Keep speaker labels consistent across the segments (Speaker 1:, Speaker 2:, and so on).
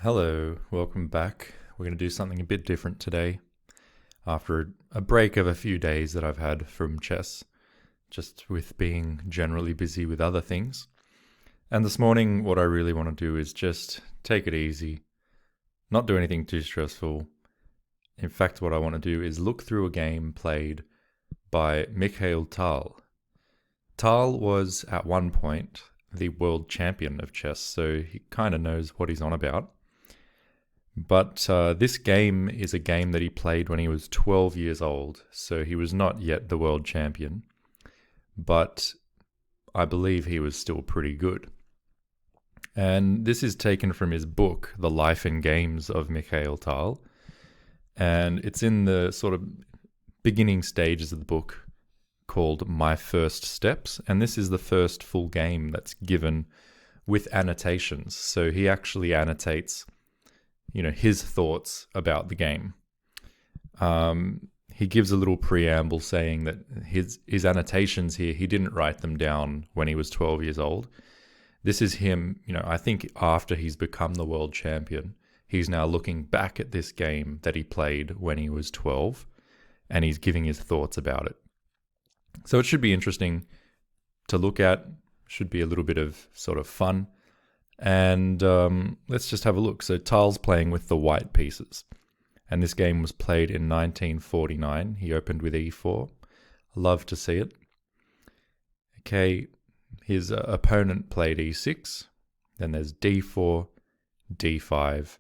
Speaker 1: Hello, welcome back. We're going to do something a bit different today after a break of a few days that I've had from chess, just with being generally busy with other things. And this morning, what I really want to do is just take it easy, not do anything too stressful. In fact, what I want to do is look through a game played by Mikhail Tal. Tal was at one point the world champion of chess, so he kind of knows what he's on about. But this game is a game that he played when he was 12 years old, so he was not yet the world champion, but I believe he was still pretty good. And this is taken from his book, The Life and Games of Mikhail Tal, and it's in the sort of beginning stages of the book called My First Steps, and this is the first full game that's given with annotations. So he actually annotates his thoughts about the game. He gives a little preamble saying that his annotations here, he didn't write them down when he was 12 years old. This is him, I think after he's become the world champion, he's now looking back at this game that he played when he was 12, and he's giving his thoughts about it. So it should be interesting to look at, should be a little bit of sort of fun. And let's just have a look. So Tal's playing with the white pieces. And this game was played in 1949. He opened with e4. Love to see it. Okay, his opponent played e6. Then there's d4, d5.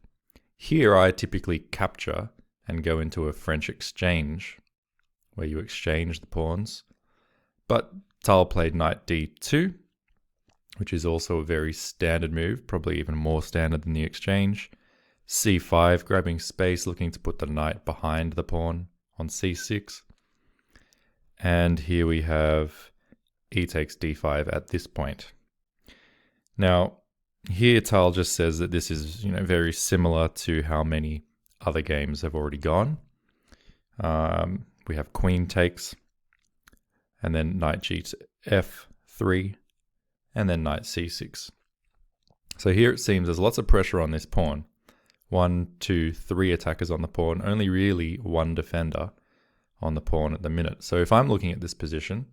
Speaker 1: Here I typically capture and go into a French exchange, where you exchange the pawns. But Tal played knight d2, which is also a very standard move, probably even more standard than the exchange. c5, grabbing space, looking to put the knight behind the pawn on c6. And here we have e takes d5 at this point. Now, here Tal just says that this is very similar to how many other games have already gone. We have queen takes, and then knight g to f3, and then knight c6. So here it seems there's lots of pressure on this pawn. 1, 2, 3 attackers on the pawn, only really one defender on the pawn at the minute. So if I'm looking at this position,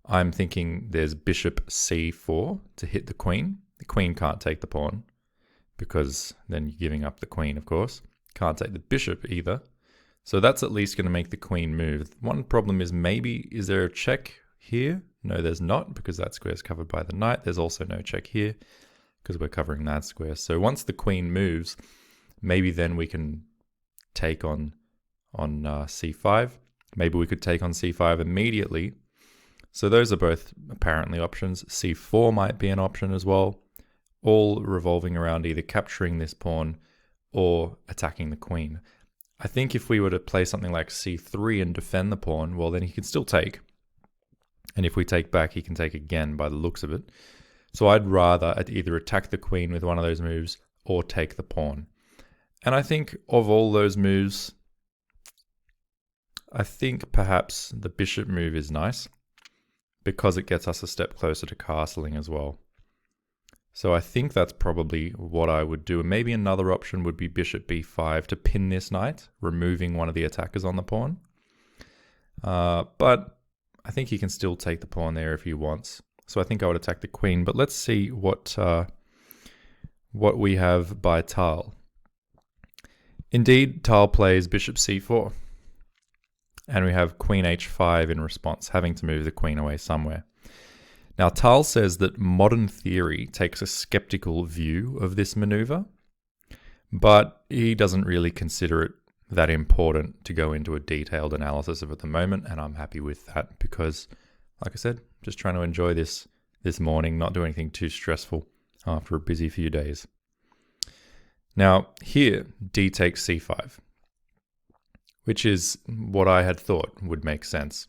Speaker 1: I'm thinking there's bishop c4 to hit the queen. The queen can't take the pawn, because then you're giving up the queen, of course. Can't take the bishop either. So that's at least going to make the queen move. One problem is is there a check here? No, there's not, because that square is covered by the knight. There's also no check here, because we're covering that square. So once the queen moves, maybe then we can take on c5. Maybe we could take on c5 immediately. So those are both apparently options. c4 might be an option as well, all revolving around either capturing this pawn or attacking the queen. I think if we were to play something like c3 and defend the pawn, well, then he can still take. And if we take back, he can take again by the looks of it. So I'd rather either attack the queen with one of those moves or take the pawn. And I think of all those moves, I think perhaps the bishop move is nice, because it gets us a step closer to castling as well. So I think that's probably what I would do. And maybe another option would be bishop b5 to pin this knight, removing one of the attackers on the pawn. But I think he can still take the pawn there if he wants. So I think I would attack the queen. But let's see what we have by Tal. Indeed, Tal plays bishop c4. And we have queen h5 in response, having to move the queen away somewhere. Now, Tal says that modern theory takes a skeptical view of this maneuver, but he doesn't really consider it that important to go into a detailed analysis of at the moment, and I'm happy with that because, like I said, just trying to enjoy this morning, not do anything too stressful after a busy few days. Now, here, d takes c5, which is what I had thought would make sense.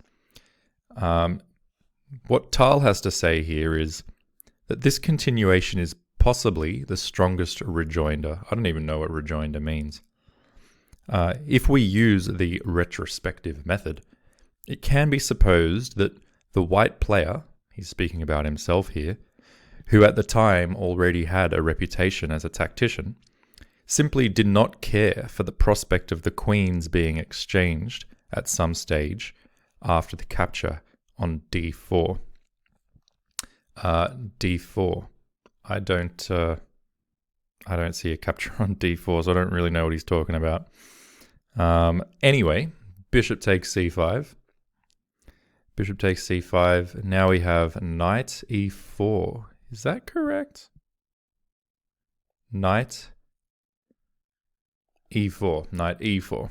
Speaker 1: What Tal has to say here is that this continuation is possibly the strongest rejoinder. I don't even know what rejoinder means. If we use the retrospective method, it can be supposed that the white player, he's speaking about himself here, who at the time already had a reputation as a tactician, simply did not care for the prospect of the queens being exchanged at some stage after the capture on d4. D4. I don't see a capture on d4, so I don't really know what he's talking about. Anyway, bishop takes c5. Bishop takes c5. Now we have knight e4. Is that correct? Knight e4. Knight e4.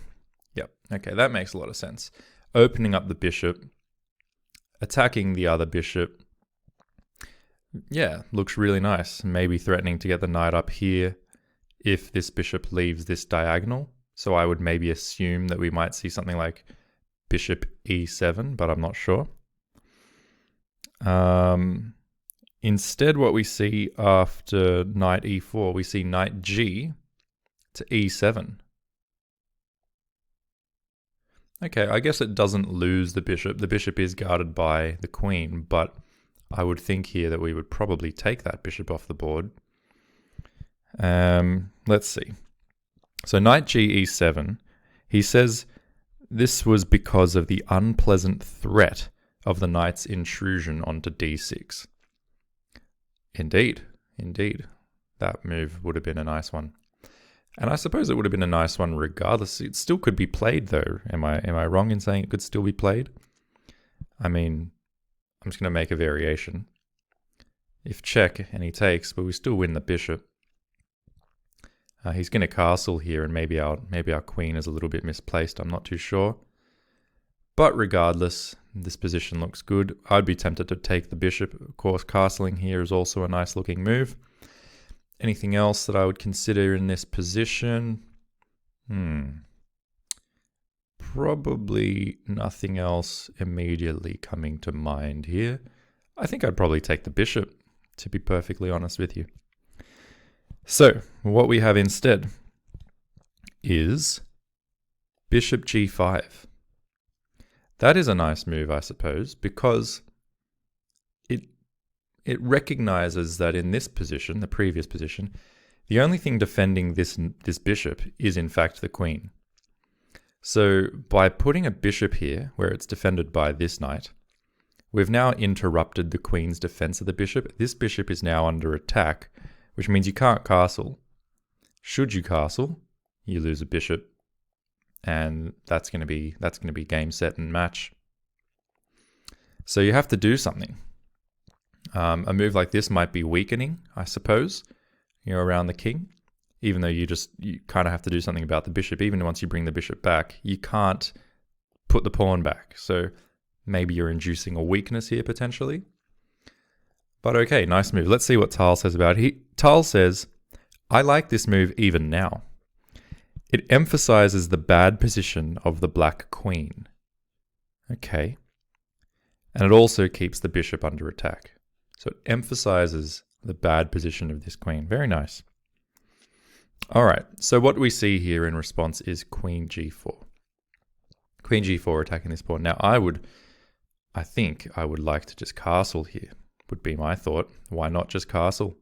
Speaker 1: Yep. Okay, that makes a lot of sense. Opening up the bishop, attacking the other bishop. Yeah, looks really nice. Maybe threatening to get the knight up here if this bishop leaves this diagonal. So I would maybe assume that we might see something like bishop e7, but I'm not sure. Instead, what we see after knight e4, we see knight g to e7. Okay, I guess it doesn't lose the bishop. The bishop is guarded by the queen, but I would think here that we would probably take that bishop off the board. Let's see. So knight g e7, he says this was because of the unpleasant threat of the knight's intrusion onto d6. Indeed. That move would have been a nice one. And I suppose it would have been a nice one regardless. It still could be played though. Am I wrong in saying it could still be played? I mean, I'm just going to make a variation. If check and he takes, but we still win the bishop. He's going to castle here, and maybe our queen is a little bit misplaced. I'm not too sure. But regardless, this position looks good. I'd be tempted to take the bishop. Of course, castling here is also a nice looking move. Anything else that I would consider in this position? Probably nothing else immediately coming to mind here. I think I'd probably take the bishop, to be perfectly honest with you. So, what we have instead is bishop g5. That is a nice move, I suppose, because it recognizes that in this position, the previous position, the only thing defending this bishop is in fact the queen. So by putting a bishop here, where it's defended by this knight, we've now interrupted the queen's defense of the bishop. This bishop is now under attack, which means you can't castle. Should you castle, you lose a bishop, and that's going to be game, set, and match. So you have to do something. A move like this might be weakening, I suppose, around the king. Even though you kind of have to do something about the bishop. Even once you bring the bishop back, you can't put the pawn back. So maybe you're inducing a weakness here potentially. But okay, nice move. Let's see what Tal says about it. Tal says, I like this move even now. It emphasizes the bad position of the black queen. Okay. And it also keeps the bishop under attack. So it emphasizes the bad position of this queen. Very nice. All right, so what we see here in response is queen g4. Queen g4 attacking this pawn. Now I think I would like to just castle here, would be my thought. Why not just castle?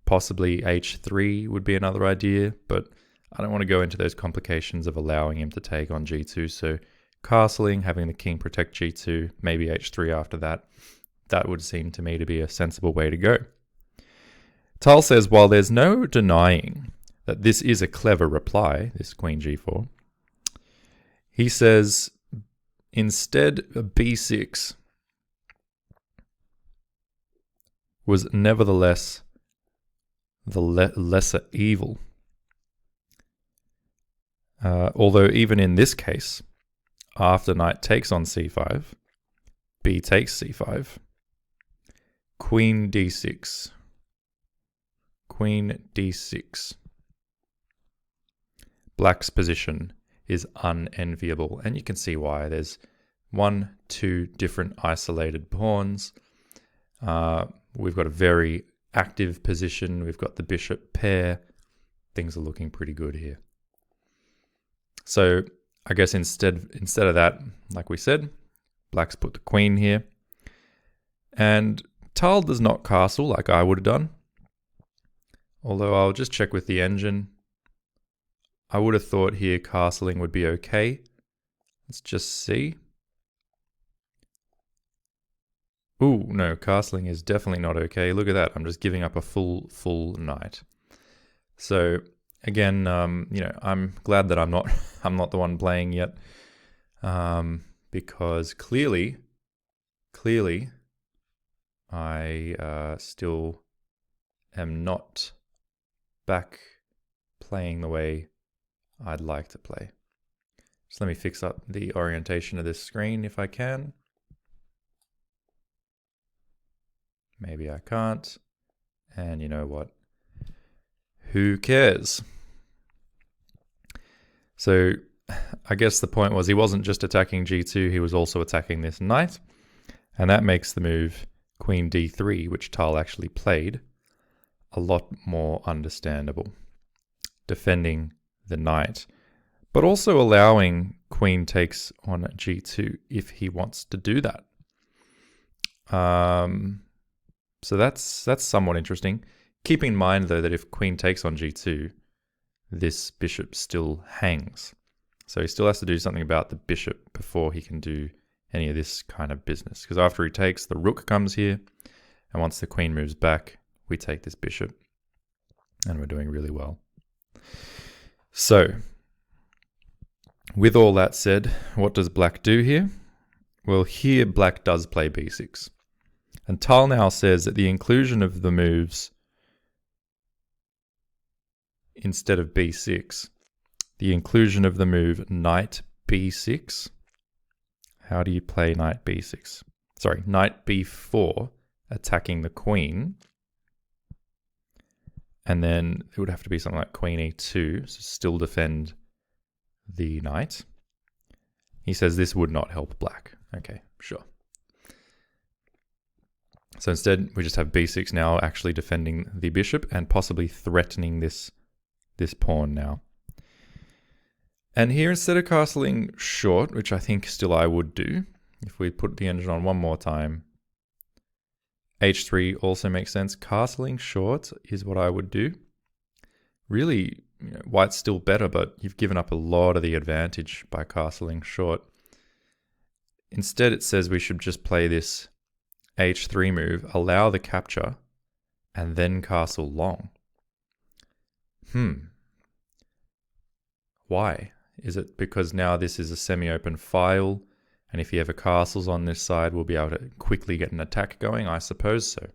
Speaker 1: Possibly h3 would be another idea, but I don't want to go into those complications of allowing him to take on g2. So castling, having the king protect g2, maybe h3 after that. That would seem to me to be a sensible way to go. Tal says, while there's no denying that this is a clever reply, this queen g4, he says, instead b6 was nevertheless the lesser evil. Although even in this case, after knight takes on c5, b takes c5, queen d6, queen d6. Black's position is unenviable, and you can see why. There's 2 different isolated pawns. We've got a very active position. We've got the bishop pair. Things are looking pretty good here. So I guess instead of that, like we said, Black's put the queen here. And Tal does not castle like I would have done. Although I'll just check with the engine. I would have thought here castling would be okay. Let's just see. Ooh, no, castling is definitely not okay. Look at that. I'm just giving up a full knight. So again, I'm glad that I'm not I'm not the one playing yet, because clearly, I still am not back playing the way I'd like to play. Just let me fix up the orientation of this screen if I can. Maybe I can't. And you know what? Who cares? So I guess the point was he wasn't just attacking g2, he was also attacking this knight. And that makes the move queen d3, which Tal actually played, a lot more understandable. Defending the knight, but also allowing queen takes on g2 if he wants to do that. So that's somewhat interesting. Keep in mind, though, that if queen takes on g2, this bishop still hangs. So he still has to do something about the bishop before he can do any of this kind of business. Because after he takes, the rook comes here. And once the queen moves back, we take this bishop. And we're doing really well. So, with all that said, what does black do here? Well, here black does play b6. And Tal now says that the inclusion of the moves instead of b6, the inclusion of the move knight b6. How do you play knight b6? Sorry, knight b4, attacking the queen. And then it would have to be something like queen e2, so still defend the knight. He says this would not help black. Okay, sure. So instead, we just have b6 now actually defending the bishop and possibly threatening this pawn now. And here, instead of castling short, which I think still I would do, if we put the engine on one more time, h3 also makes sense. Castling short is what I would do. Really, white's still better, but you've given up a lot of the advantage by castling short. Instead, it says we should just play this h3 move, allow the capture, and then castle long. Why? Is it because now this is a semi-open file, and if he ever castles on this side, we'll be able to quickly get an attack going? I suppose so.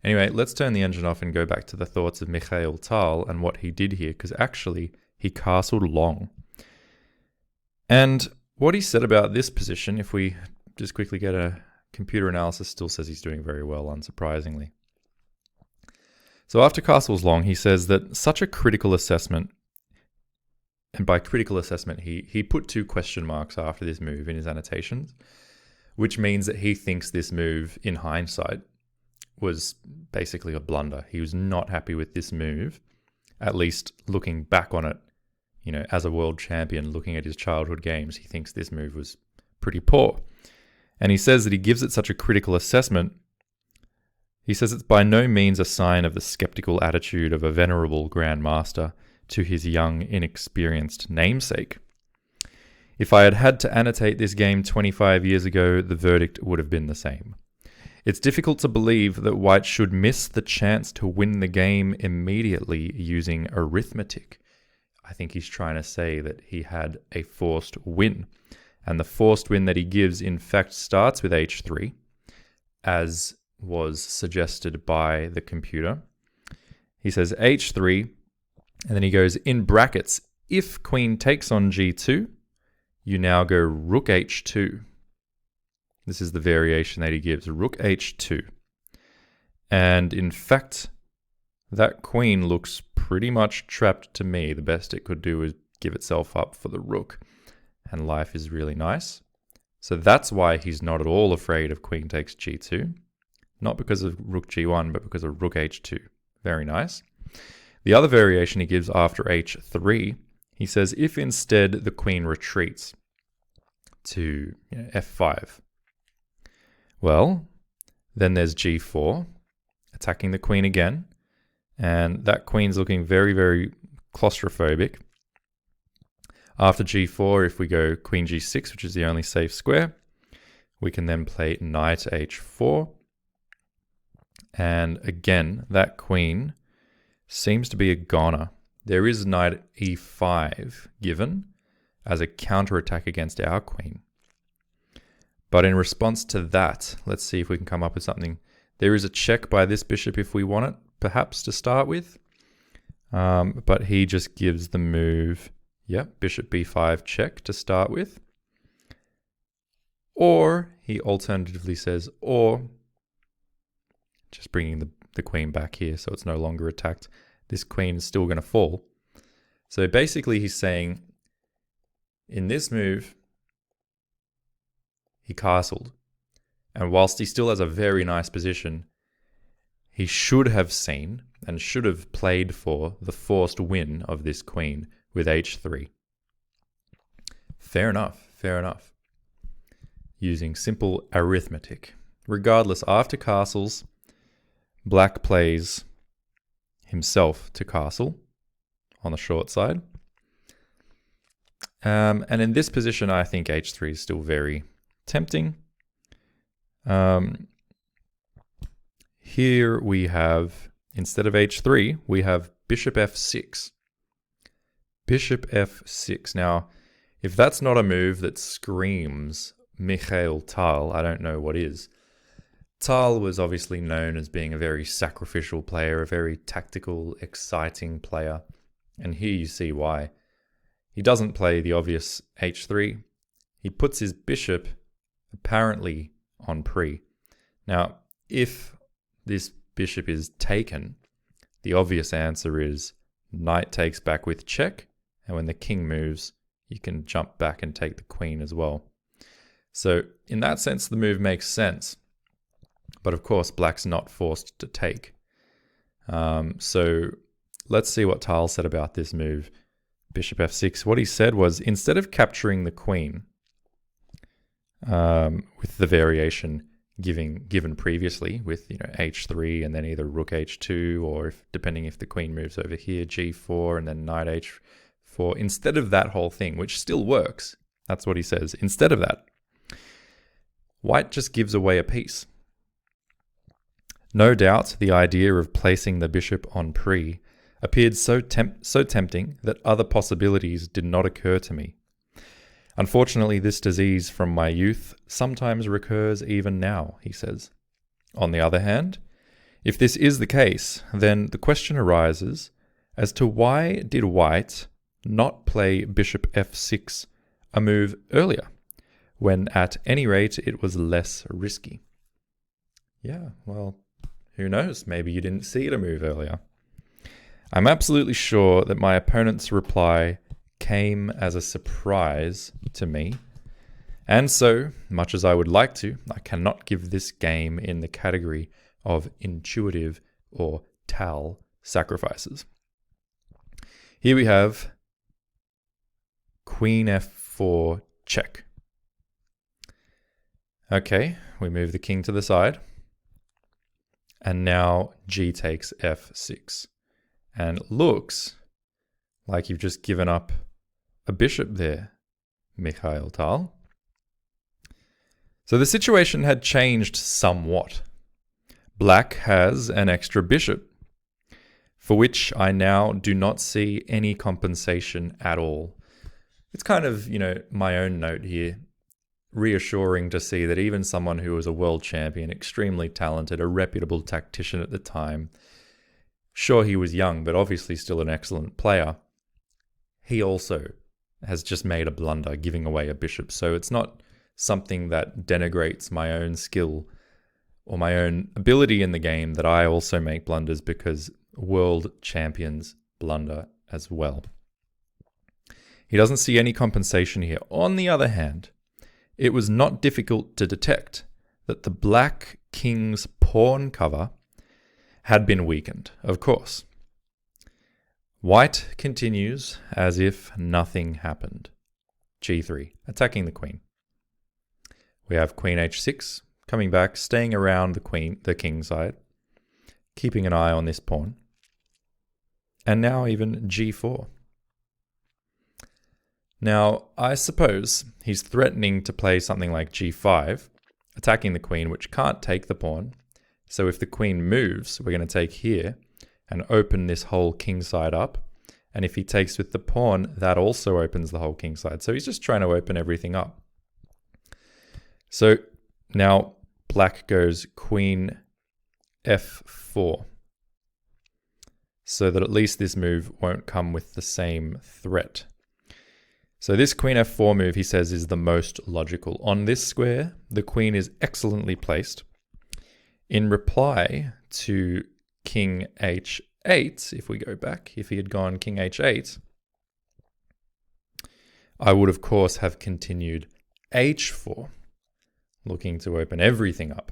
Speaker 1: Anyway, let's turn the engine off and go back to the thoughts of Mikhail Tal and what he did here, because actually he castled long. And what he said about this position, if we just quickly get a computer analysis, still says he's doing very well, unsurprisingly. So after castles long, he says that such a critical assessment, and by critical assessment, he put 2 question marks after this move in his annotations, which means that he thinks this move, in hindsight, was basically a blunder. He was not happy with this move, at least looking back on it, as a world champion, looking at his childhood games, he thinks this move was pretty poor. And he says that he gives it such a critical assessment. He says it's by no means a sign of the skeptical attitude of a venerable grandmaster to his young, inexperienced namesake. If I had had to annotate this game 25 years ago, the verdict would have been the same. It's difficult to believe that white should miss the chance to win the game immediately using arithmetic. I think he's trying to say that he had a forced win. And the forced win that he gives, in fact, starts with h3, as was suggested by the computer. He says h3, and then he goes in brackets, if queen takes on g2, you now go rook h2. This is the variation that he gives, rook h2. And in fact, that queen looks pretty much trapped to me. The best it could do is give itself up for the rook. And life is really nice. So that's why he's not at all afraid of queen takes g2. Not because of rook g1, but because of rook h2. Very nice. The other variation he gives after h3, he says if instead the queen retreats to f5, well, then there's g4, attacking the queen again. And that queen's looking very, very claustrophobic. After g4, if we go queen g6, which is the only safe square, we can then play knight h4. And again, that queen seems to be a goner. There is knight e5 given as a counterattack against our queen. But in response to that, let's see if we can come up with something. There is a check by this bishop if we want it, perhaps, to start with. But he just gives the move, bishop b5 check to start with. Or he alternatively says, or just bringing the queen back here so it's no longer attacked. This queen is still going to fall. So basically he's saying, in this move, he castled. And whilst he still has a very nice position, he should have seen and should have played for the forced win of this queen with h3. Fair enough, fair enough. Using simple arithmetic. Regardless, after castles, Black plays himself to castle on the short side. And in this position, I think h3 is still very tempting. Here we have, instead of h3, we have bishop f6. Bishop f6. Now, if that's not a move that screams Mikhail Tal, I don't know what is. Tal was obviously known as being a very sacrificial player, a very tactical, exciting player. And here you see why. He doesn't play the obvious h3. He puts his bishop apparently on pre. Now, if this bishop is taken, the obvious answer is knight takes back with check. And when the king moves, you can jump back and take the queen as well. So in that sense, the move makes sense. But of course, Black's not forced to take. So let's see what Tal said about this move, bishop f6. What he said was, instead of capturing the queen with the variation given previously with h3 and then either rook h2, or depending if the queen moves over here, g4 and then knight h4, instead of that whole thing, which still works, that's what he says, instead of that, White just gives away a piece. No doubt the idea of placing the bishop on pre appeared so tempting that other possibilities did not occur to me. Unfortunately, this disease from my youth sometimes recurs even now, he says. On the other hand, if this is the case, then the question arises as to why did White not play bishop f6, a move earlier, when at any rate it was less risky? Yeah, well, who knows? Maybe you didn't see it a move earlier. I'm absolutely sure that my opponent's reply came as a surprise to me. And so, much as I would like to, I cannot give this game in the category of intuitive or Tal sacrifices. Here we have queen f4 check. Okay, we move the king to the side. And now g takes f6. And it looks like you've just given up a bishop there, Mikhail Tal. So the situation had changed somewhat. Black has an extra bishop, for which I now do not see any compensation at all. It's kind of, my own note here, reassuring to see that even someone who was a world champion, extremely talented, a reputable tactician at the time, sure, he was young, but obviously still an excellent player, he also has just made a blunder giving away a bishop. So it's not something that denigrates my own skill or my own ability in the game that I also make blunders, because world champions blunder as well. He doesn't see any compensation here. On the other hand, it was not difficult to detect that the black king's pawn cover had been weakened, of course. White continues as if nothing happened. g3, attacking the queen. We have queen h6, coming back, staying around the king side, keeping an eye on this pawn. and now even g4. Now, I suppose he's threatening to play something like g5, attacking the queen, which can't take the pawn. So if the queen moves, we're going to take here and open this whole king side up. And if he takes with the pawn, that also opens the whole king side. So he's just trying to open everything up. So now black goes queen f4, so that at least this move won't come with the same threat. So this queen f4 move, he says, is the most logical. On this square, the queen is excellently placed. In reply to king h8, if we go back, if he had gone king h8, I would, of course, have continued h4, looking to open everything up.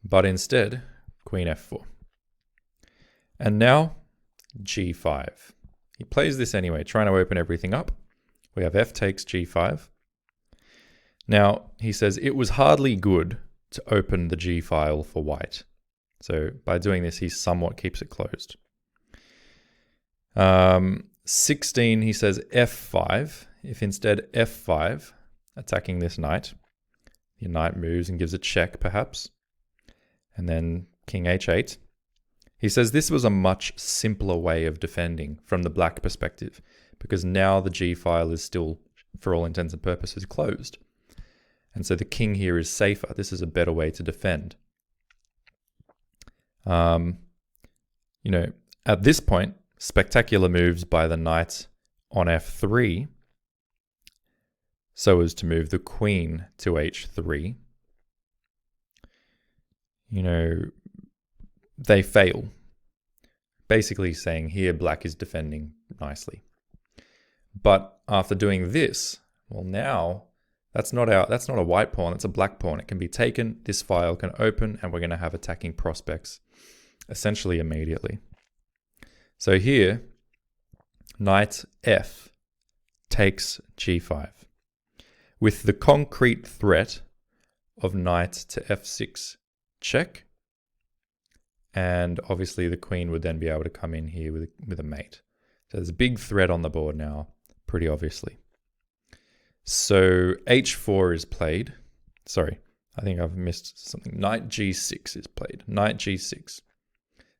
Speaker 1: But instead, queen f4. And now, g5. He plays this anyway, trying to open everything up. We have f takes g5. Now, he says it was hardly good to open the g file for white. So by doing this, he somewhat keeps it closed. 16, he says f5. If instead f5, attacking this knight, your knight moves and gives a check, perhaps. And then king h8. He says this was a much simpler way of defending from the black perspective, because now the g file is still, for all intents and purposes, closed. And so the king here is safer. This is a better way to defend. At this point, spectacular moves by the knight on f3, so as to move the queen to h3. They fail. Basically saying here black is defending nicely. But after doing this, well, now that's not a white pawn, it's a black pawn. It can be taken, this file can open, and we're going to have attacking prospects essentially immediately. So here, knight f takes g5 with the concrete threat of knight to f6 check. And obviously the queen would then be able to come in here with a mate. So there's a big threat on the board now, pretty obviously. So h4 is played. Sorry, I think I've missed something. Knight g6 is played. Knight g6.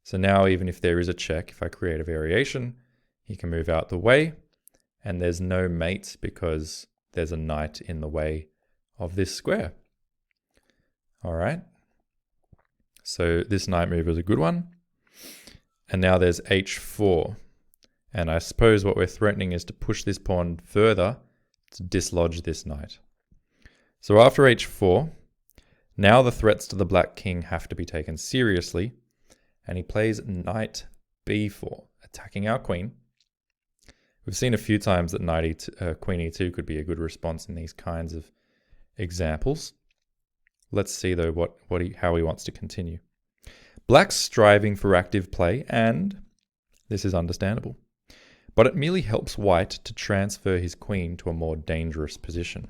Speaker 1: So now even if there is a check, if I create a variation, he can move out the way. And there's no mate because there's a knight in the way of this square. All right. So this knight move is a good one. And now there's h4. And I suppose what we're threatening is to push this pawn further to dislodge this knight. So after h4, now the threats to the black king have to be taken seriously. And he plays knight b4, attacking our queen. We've seen a few times that queen e2 could be a good response in these kinds of examples. Let's see though how he wants to continue. Black's striving for active play, and this is understandable. But it merely helps white to transfer his queen to a more dangerous position.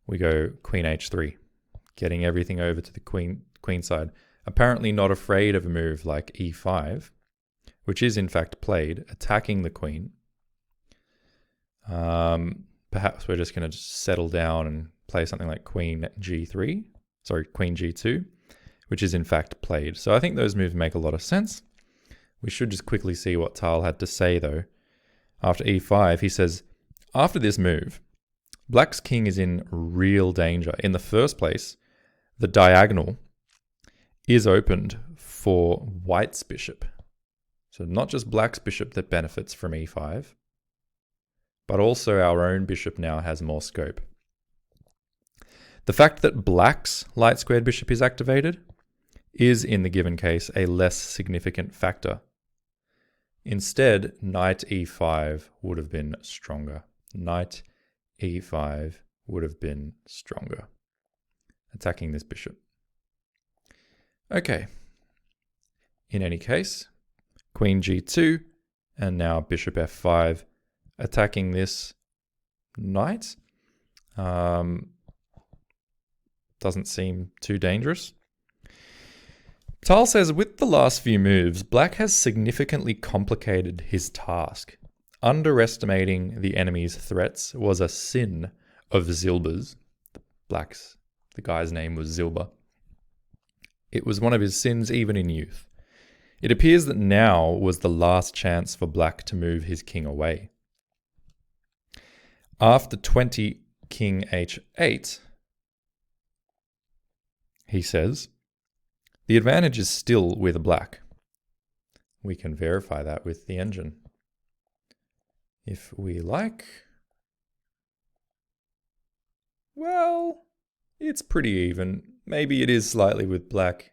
Speaker 1: We go queen h3, getting everything over to the queen side. Apparently not afraid of a move like e5, which is in fact played, attacking the queen. Perhaps we're just going to settle down and play something like queen g2, which is in fact played. So I think those moves make a lot of sense. We should just quickly see what Tal had to say though. After e5, he says, after this move, black's king is in real danger. In the first place, the diagonal is opened for white's bishop. So not just black's bishop that benefits from e5, but also our own bishop now has more scope. The fact that black's light squared bishop is activated is, in the given case, a less significant factor. Instead, knight e5 would have been stronger. Knight e5 would have been stronger, attacking this bishop. Okay. In any case, queen g2, and now bishop f5, attacking this knight. Doesn't seem too dangerous. Tal says, with the last few moves, Black has significantly complicated his task. Underestimating the enemy's threats was a sin of Zilba's. The guy's name was Zilba. It was one of his sins even in youth. It appears that now was the last chance for Black to move his king away. After 20 King h8, he says, the advantage is still with Black. We can verify that with the engine, if we like. Well, it's pretty even. Maybe it is slightly with Black.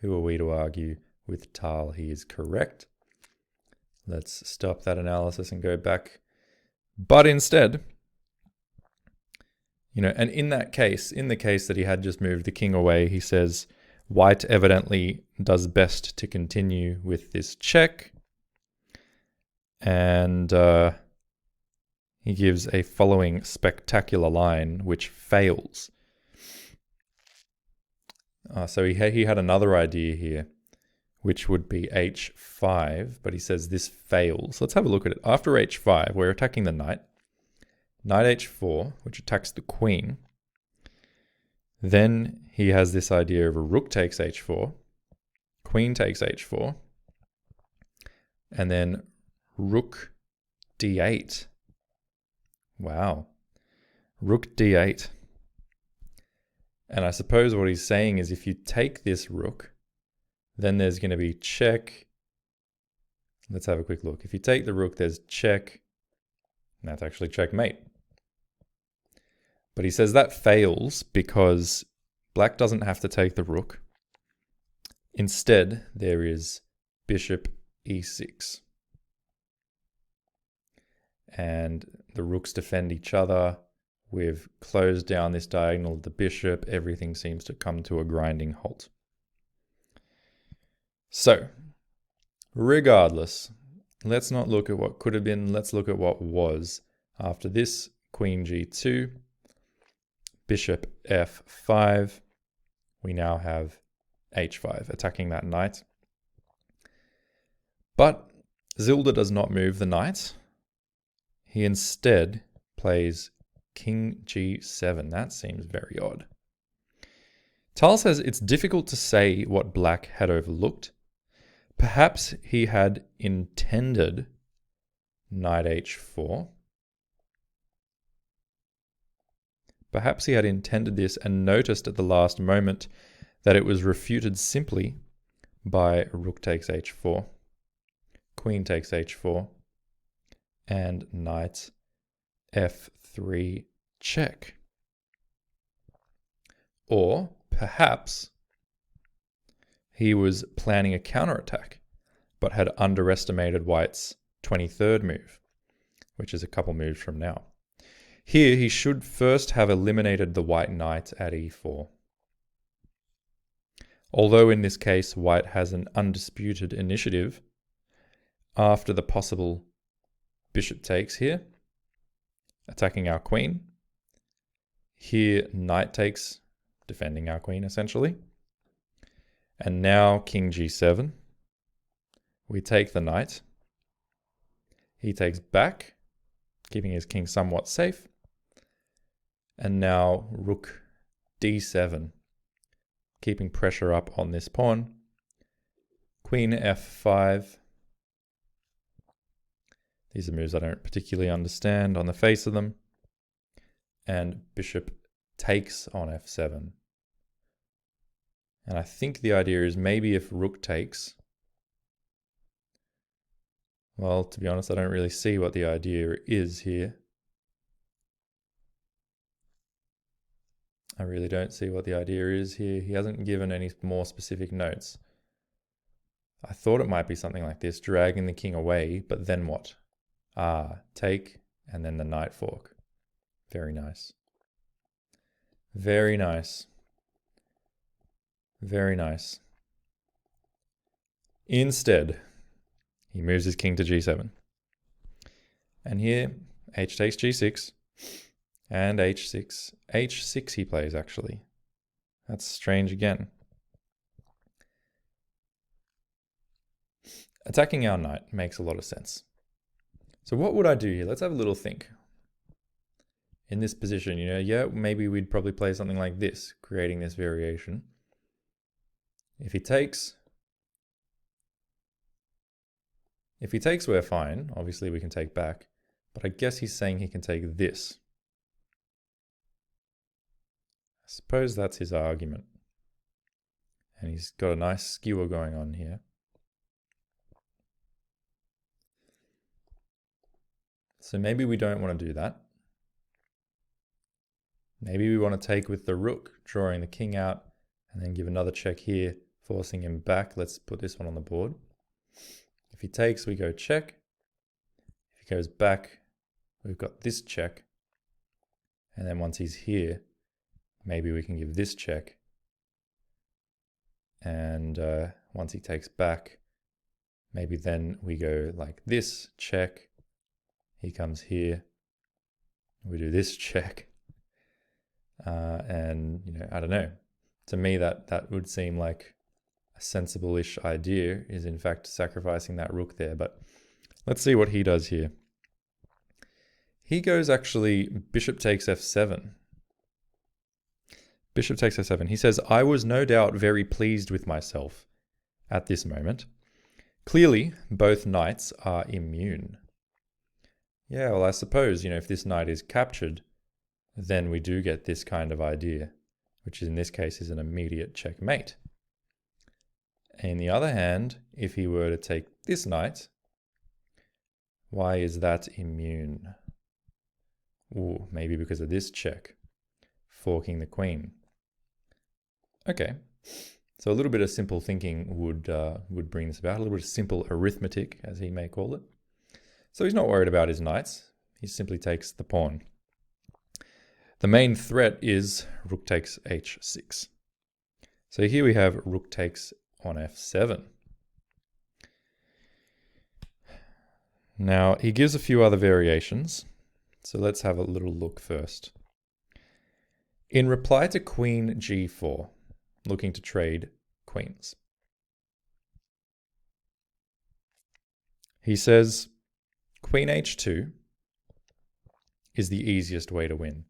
Speaker 1: Who are we to argue? With Tal, he is correct. Let's stop that analysis and go back. But instead, and in that case, in the case that he had just moved the king away, he says, White evidently does best to continue with this check. And he gives a following spectacular line, which fails. So he had another idea here, which would be h5, but he says this fails. Let's have a look at it. After h5, we're attacking the knight. Knight h4, which attacks the queen. Then he has this idea of a rook takes h4, queen takes h4, and then rook d8. Wow. Rook d8. And I suppose what he's saying is if you take this rook, then there's going to be check. Let's have a quick look. If you take the rook, there's check. And that's actually checkmate. But he says that fails because Black doesn't have to take the rook. Instead, there is bishop e6. And the rooks defend each other. We've closed down this diagonal of the bishop. Everything seems to come to a grinding halt. So, regardless, let's not look at what could have been. Let's look at what was. After this, queen g2, bishop f5. We now have h5, attacking that knight. But Zilda does not move the knight. He instead plays king g7. That seems very odd. Tal says it's difficult to say what Black had overlooked. Perhaps he had intended knight h4. Perhaps he had intended this and noticed at the last moment that it was refuted simply by rook takes h4, queen takes h4, and knight f3 check. Or perhaps he was planning a counterattack, but had underestimated White's 23rd move, which is a couple moves from now. Here, he should first have eliminated the white knight at e4. Although in this case, White has an undisputed initiative, after the possible bishop takes here, attacking our queen. Here, knight takes, defending our queen essentially. And now king g7. We take the knight. He takes back, keeping his king somewhat safe. And now rook d7, keeping pressure up on this pawn. Queen f5. These are moves I don't particularly understand on the face of them. And bishop takes on f7. And I think the idea is maybe if rook takes, well, to be honest, I don't really see what the idea is here. I really don't see what the idea is here. He hasn't given any more specific notes. I thought it might be something like this, dragging the king away, but then what? Take, and then the knight fork. Very nice. Very nice. Very nice. Instead, he moves his king to g7. And here, h takes g6, and h6. h6 he plays, actually. That's strange again. Attacking our knight makes a lot of sense. So what would I do here? Let's have a little think. In this position, yeah, maybe we'd probably play something like this, creating this variation. If he takes, we're fine. Obviously, we can take back. But I guess he's saying he can take this. I suppose that's his argument. And he's got a nice skewer going on here. So maybe we don't want to do that. Maybe we want to take with the rook, drawing the king out, and then give another check here, forcing him back. Let's put this one on the board. If he takes, we go check. If he goes back, we've got this check. And then once he's here, maybe we can give this check. And once he takes back, maybe then we go like this, check. He comes here. We do this check. And, I don't know. To me, that would seem like a sensible-ish idea, is in fact sacrificing that rook there. But let's see what he does here. He goes actually bishop takes f7. Bishop takes f7. He says, I was no doubt very pleased with myself at this moment. Clearly, both knights are immune. Yeah, well, I suppose, if this knight is captured, then we do get this kind of idea, which in this case is an immediate checkmate. On the other hand, if he were to take this knight, why is that immune? Ooh, maybe because of this check, forking the queen. Okay, so a little bit of simple thinking would bring this about, a little bit of simple arithmetic, as he may call it. So he's not worried about his knights, he simply takes the pawn. The main threat is rook takes h6. So here we have rook takes on f7. Now he gives a few other variations, so let's have a little look first. In reply to queen g4, looking to trade queens, he says queen h2 is the easiest way to win.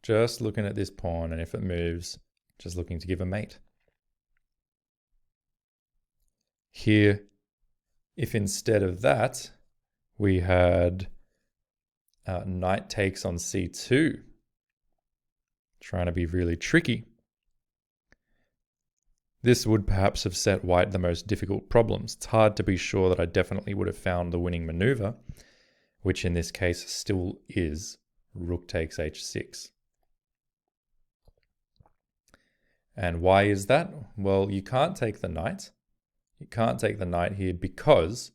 Speaker 1: Just looking at this pawn, and if it moves, just looking to give a mate. Here, if instead of that, we had knight takes on c2, trying to be really tricky, this would perhaps have set white the most difficult problems. It's hard to be sure that I definitely would have found the winning maneuver, which in this case still is rook takes h6. And why is that? Well, you can't take the knight. You can't take the knight here because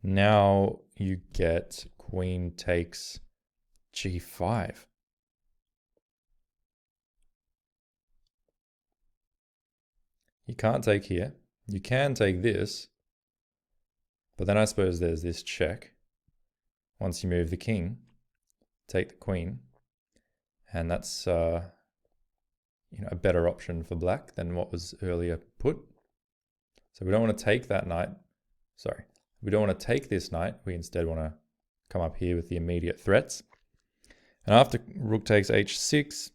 Speaker 1: now you get queen takes g5. You can't take here. You can take this, but then I suppose there's this check. Once you move the king, take the queen, and that's a better option for black than what was earlier put. So we don't want to take that knight. Sorry, we don't want to take this knight. We instead want to come up here with the immediate threats. And after rook takes h6,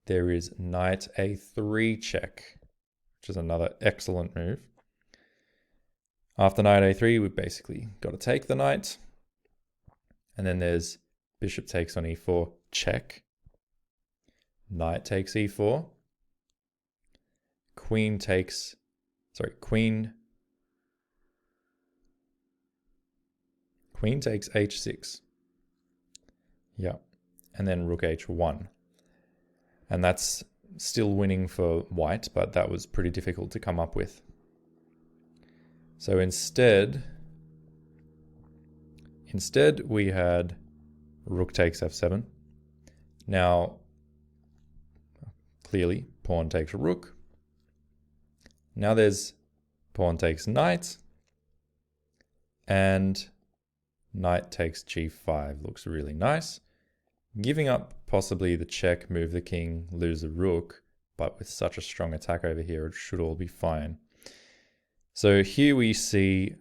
Speaker 1: there is knight a3 check, which is another excellent move. After knight a3, we've basically got to take the knight. And then there's bishop takes on e4 check. Knight takes e4. Queen takes h6. Yeah. And then rook h1. And that's still winning for white, but that was pretty difficult to come up with. So instead we had rook takes f7. Now, clearly, pawn takes rook. Now there's pawn takes knight. And knight takes g5. Looks really nice. Giving up possibly the check, move the king, lose the rook, but with such a strong attack over here, it should all be fine. So here we see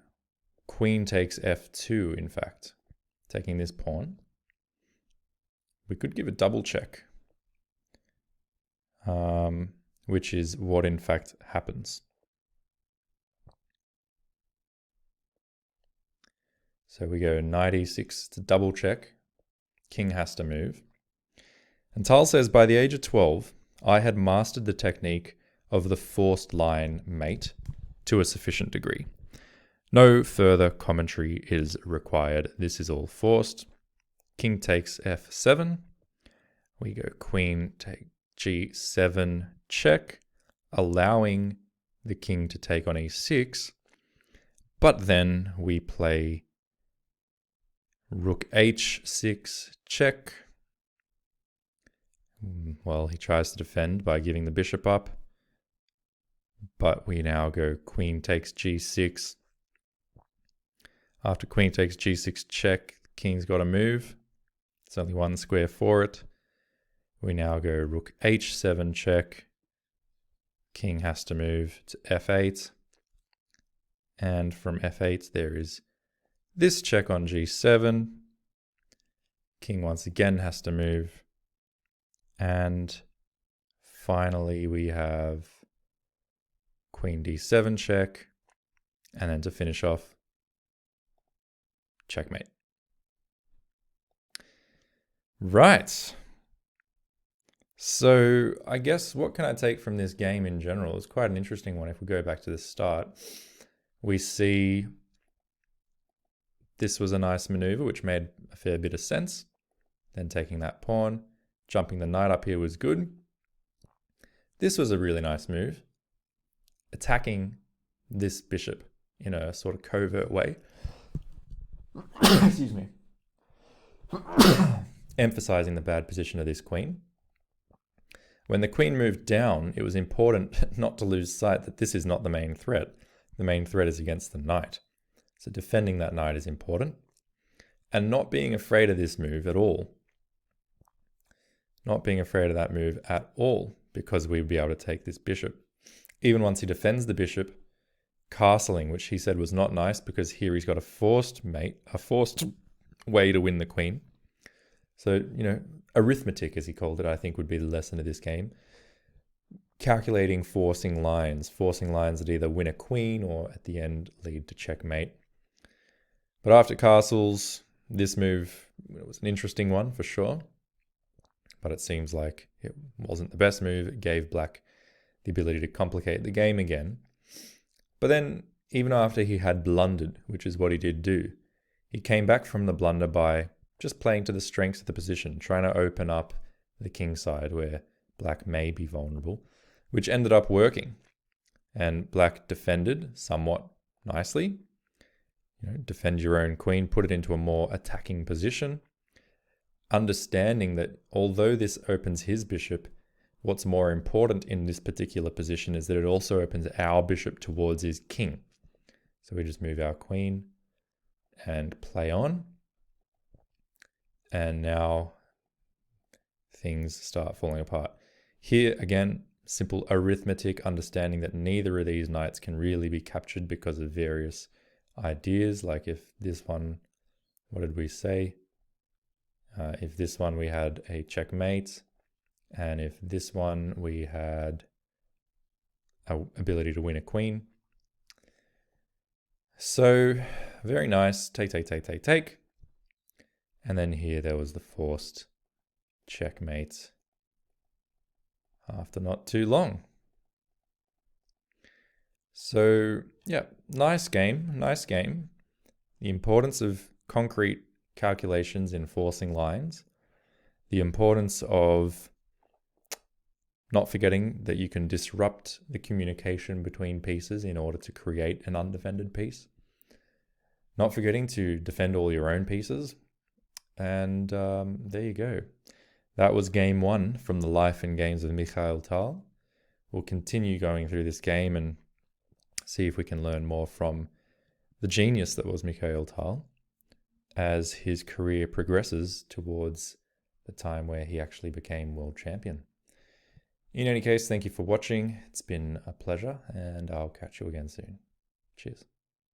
Speaker 1: queen takes f2, in fact, taking this pawn. We could give a double check, which is what in fact happens. So we go knight e6 to double check. King has to move. And Tal says, by the age of 12, I had mastered the technique of the forced line mate to a sufficient degree. No further commentary is required. This is all forced. King takes f7. We go queen take g7 check, allowing the king to take on e6. But then we play rook h6 check. Well, he tries to defend by giving the bishop up. But we now go queen takes g6. After queen takes g6 check, king's got to move. It's only one square for it. We now go rook h7 check. King has to move to f8. And from f8 there is this check on g7. King once again has to move. And finally we have queen d7 check. And then to finish off, checkmate. Right. So I guess what can I take from this game in general? It's quite an interesting one. If we go back to the start, we see this was a nice maneuver, which made a fair bit of sense. Then taking that pawn, jumping the knight up here was good. This was a really nice move. Attacking this bishop in a sort of covert way. Excuse me. Emphasizing the bad position of this queen. When the queen moved down, it was important not to lose sight that this is not the main threat. The main threat is against the knight. So defending that knight is important. And not being afraid of this move at all. Not being afraid of that move at all, because we'd be able to take this bishop. Even once he defends the bishop, castling, which he said was not nice because here he's got a forced mate, a forced way to win the queen. So, arithmetic, as he called it, I think would be the lesson of this game. Calculating forcing lines that either win a queen or at the end lead to checkmate. But after castles, this move was an interesting one for sure. But it seems like it wasn't the best move. It gave black the ability to complicate the game again. But then, even after he had blundered, which is what he did do, he came back from the blunder by just playing to the strengths of the position, trying to open up the king side where black may be vulnerable, which ended up working. And black defended somewhat nicely. Defend your own queen, put it into a more attacking position, understanding that although this opens his bishop, what's more important in this particular position is that it also opens our bishop towards his king. So we just move our queen and play on. And now things start falling apart. Here, again, simple arithmetic, understanding that neither of these knights can really be captured because of various ideas. Like if this one, what did we say? If this one we had a checkmate, and if this one we had an ability to win a queen. So very nice. Take. And then here there was the forced checkmate after not too long. So yeah, nice game. The importance of concrete calculations in forcing lines. The importance of not forgetting that you can disrupt the communication between pieces in order to create an undefended piece. Not forgetting to defend all your own pieces. And there you go. That was game 1 from the life and games of Mikhail Tal. We'll continue going through this game and see if we can learn more from the genius that was Mikhail Tal as his career progresses towards the time where he actually became world champion. In any case, thank you for watching. It's been a pleasure, and I'll catch you again soon. Cheers.